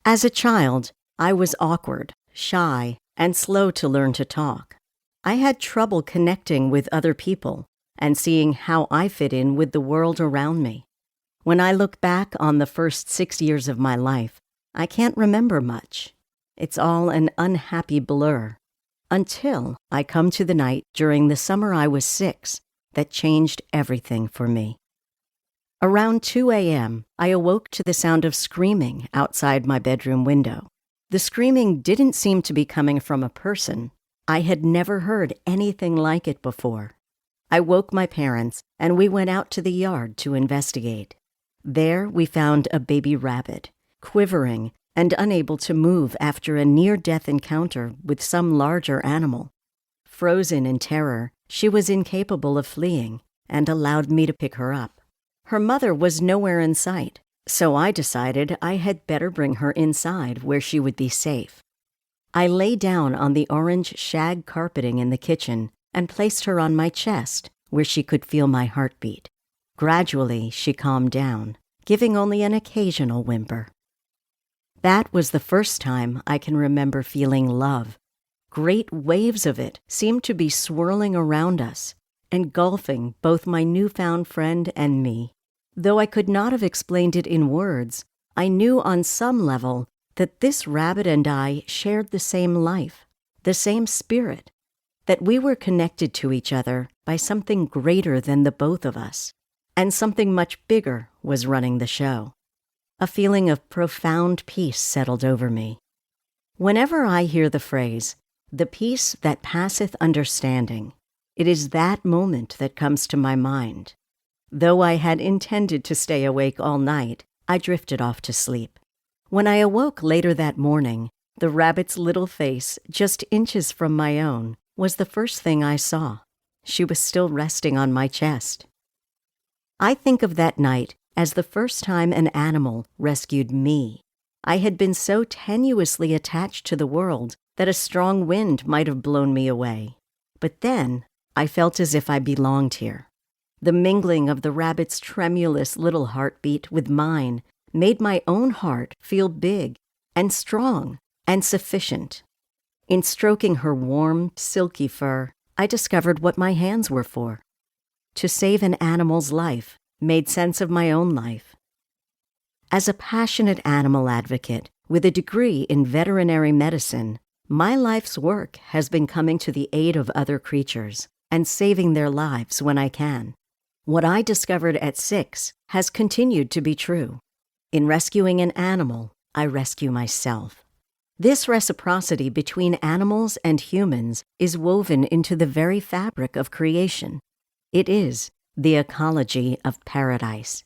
As a child, I was awkward, shy, and slow to learn to talk. I had trouble connecting with other people and seeing how I fit in with the world around me. When I look back on the first 6 years of my life, I can't remember much. It's all an unhappy blur. Until I come to the night during the summer I was 6 that changed everything for me. Around 2 a.m., I awoke to the sound of screaming outside my bedroom window. The screaming didn't seem to be coming from a person. I had never heard anything like it before. I woke my parents, and we went out to the yard to investigate. There we found a baby rabbit, quivering and unable to move after a near-death encounter with some larger animal. Frozen in terror, she was incapable of fleeing and allowed me to pick her up. Her mother was nowhere in sight, so I decided I had better bring her inside where she would be safe. I lay down on the orange shag carpeting in the kitchen and placed her on my chest where she could feel my heartbeat. Gradually, she calmed down, giving only an occasional whimper. That was the first time I can remember feeling love. Great waves of it seemed to be swirling around us, engulfing both my newfound friend and me. Though I could not have explained it in words, I knew on some level that this rabbit and I shared the same life, the same spirit, that we were connected to each other by something greater than the both of us, and something much bigger was running the show. A feeling of profound peace settled over me. Whenever I hear the phrase, "the peace that passeth understanding," it is that moment that comes to my mind. Though I had intended to stay awake all night, I drifted off to sleep. When I awoke later that morning, the rabbit's little face, just inches from my own, was the first thing I saw. She was still resting on my chest. I think of that night as the first time an animal rescued me. I had been so tenuously attached to the world that a strong wind might have blown me away. But then I felt as if I belonged here. The mingling of the rabbit's tremulous little heartbeat with mine made my own heart feel big and strong and sufficient. In stroking her warm, silky fur, I discovered what my hands were for. To save an animal's life made sense of my own life. As a passionate animal advocate with a degree in veterinary medicine, my life's work has been coming to the aid of other creatures and saving their lives when I can. What I discovered at 6 has continued to be true. In rescuing an animal, I rescue myself. This reciprocity between animals and humans is woven into the very fabric of creation. It is the ecology of paradise.